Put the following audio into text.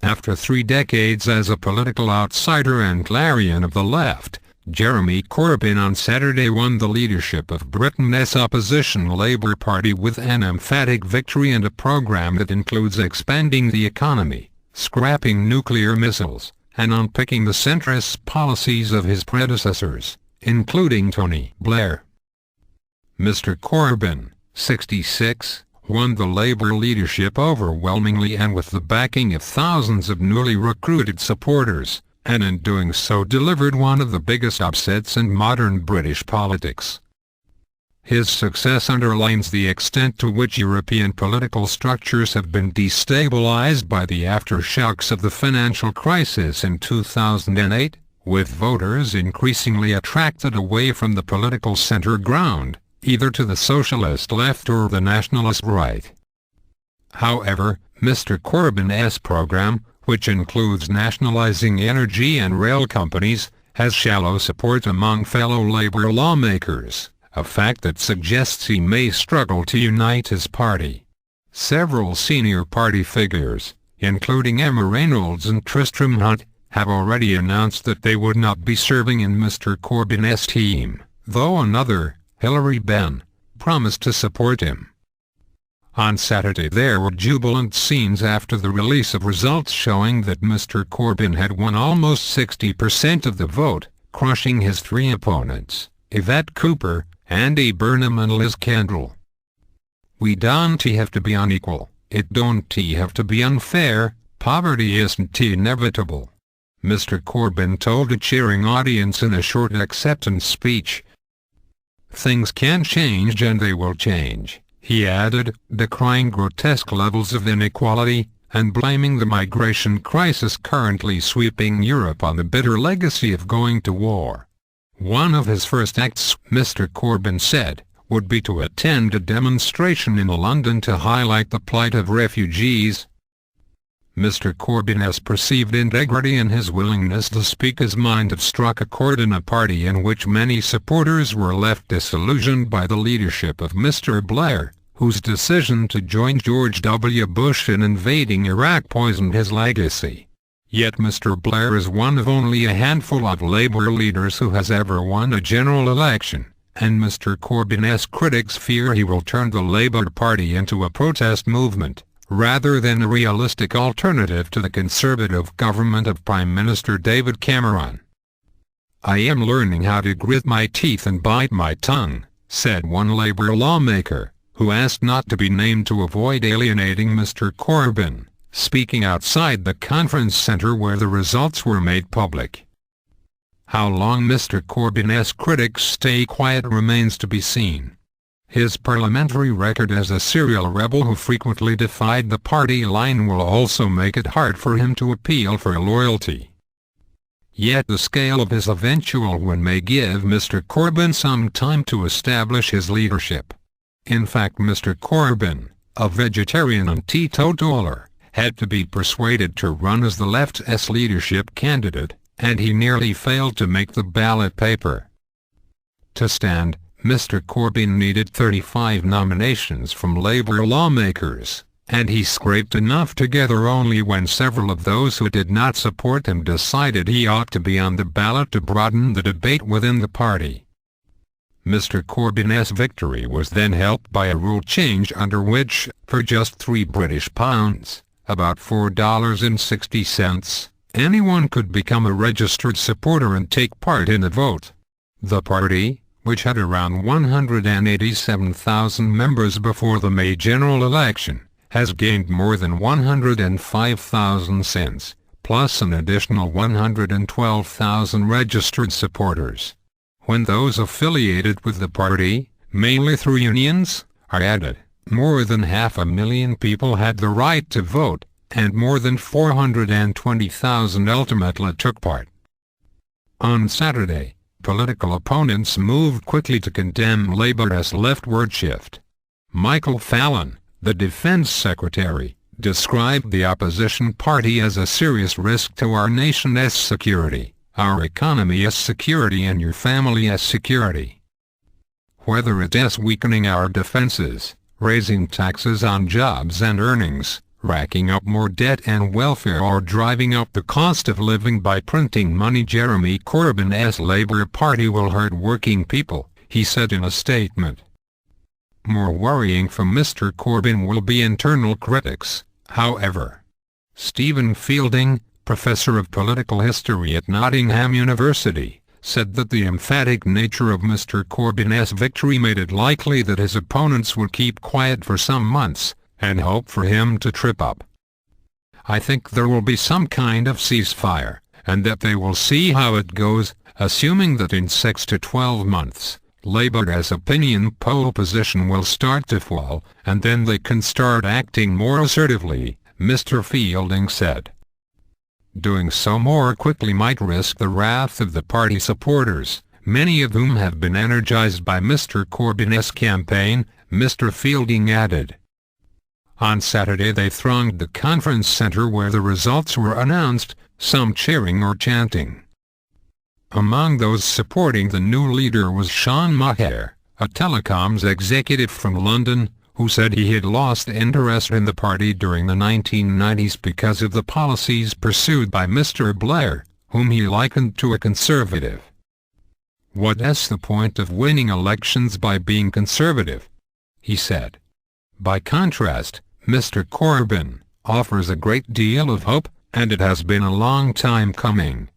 After 3 decades as a political outsider and clarion of the left, Jeremy Corbyn on Saturday won the leadership of Britain's opposition Labour Party with an emphatic victory and a programme that includes expanding the economy, scrapping nuclear missiles, and unpicking the centrist policies of his predecessors, including Tony Blair. Mr. Corbyn, 66, won the Labour leadership overwhelmingly and with the backing of thousands of newly recruited supporters, and in doing so delivered one of the biggest upsets in modern British politics. His success underlines the extent to which European political structures have been destabilized by the aftershocks of the financial crisis in 2008, with voters increasingly attracted away from the political centre ground, either to the socialist left or the nationalist right. However, Mr. Corbyn's programme, which includes nationalising energy and rail companies, has shallow support among fellow Labour lawmakers, a fact that suggests he may struggle to unite his party. Several senior party figures, including Emma Reynolds and Tristram Hunt, have already announced that they would not be serving in Mr. Corbyn's team, though another, Hilary Benn, promised to support him. On Saturday there were jubilant scenes after the release of results showing that Mr. Corbyn had won almost 60% of the vote, crushing his 3 opponents, Yvette Cooper, Andy Burnham and Liz Kendall. "We don't have to be unequal, it don't have to be unfair, poverty isn't inevitable," Mr. Corbyn told a cheering audience in a short acceptance speech. "Things can change and they will change," he added, decrying grotesque levels of inequality, and blaming the migration crisis currently sweeping Europe on the bitter legacy of going to war. One of his first acts, Mr. Corbyn said, would be to attend a demonstration in London to highlight the plight of refugees. Mr. Corbyn's perceived integrity and his willingness to speak his mind have struck a chord in a party in which many supporters were left disillusioned by the leadership of Mr. Blair, whose decision to join George W. Bush in invading Iraq poisoned his legacy. Yet Mr. Blair is one of only a handful of Labour leaders who has ever won a general election, and Mr. Corbyn's critics fear he will turn the Labour Party into a protest movement, rather than a realistic alternative to the Conservative government of Prime Minister David Cameron. "I am learning how to grit my teeth and bite my tongue," said one Labour lawmaker, who asked not to be named to avoid alienating Mr. Corbyn, speaking outside the conference centre where the results were made public. How long Mr. Corbyn's critics stay quiet remains to be seen. His parliamentary record as a serial rebel who frequently defied the party line will also make it hard for him to appeal for loyalty. Yet the scale of his eventual win may give Mr. Corbyn some time to establish his leadership. In fact, Mr. Corbyn, a vegetarian and teetotaler, had to be persuaded to run as the left's leadership candidate, and he nearly failed to make the ballot paper. To stand, Mr. Corbyn needed 35 nominations from Labour lawmakers, and he scraped enough together only when several of those who did not support him decided he ought to be on the ballot to broaden the debate within the party. Mr. Corbyn's victory was then helped by a rule change under which, for just £3, about $4.60, anyone could become a registered supporter and take part in the vote. The party, which had around 187,000 members before the May general election, has gained more than 105,000 since, plus an additional 112,000 registered supporters. When those affiliated with the party, mainly through unions, are added, more than 500,000 people had the right to vote, and more than 420,000 ultimately took part. On Saturday, political opponents moved quickly to condemn Labour's leftward shift. Michael Fallon, the Defence Secretary, described the opposition party as a serious risk to our nation's security, our economy's security and your family's security. Whether it is weakening our defences, raising taxes on jobs and earnings, racking up more debt and welfare or driving up the cost of living by printing money. Jeremy Corbyn's Labour Party will hurt working people, he said in a statement. More worrying from Mr. Corbyn will be internal critics, however. Stephen Fielding, professor of political history at Nottingham University, said that the emphatic nature of Mr. Corbyn's victory made it likely that his opponents would keep quiet for some months, and hope for him to trip up. I think there will be some kind of ceasefire, and that they will see how it goes, assuming that in 6 to 12 months, Labour's opinion poll position will start to fall, and then they can start acting more assertively, Mr. Fielding said. Doing so more quickly might risk the wrath of the party supporters, many of whom have been energized by Mr. Corbyn's campaign, Mr. Fielding added. On Saturday they thronged the conference centre where the results were announced, some cheering or chanting. Among those supporting the new leader was Sean Maher, a telecoms executive from London, who said he had lost interest in the party during the 1990s because of the policies pursued by Mr. Blair, whom he likened to a conservative. "What's the point of winning elections by being conservative?" he said. By contrast, Mr. Corbyn offers a great deal of hope, and it has been a long time coming.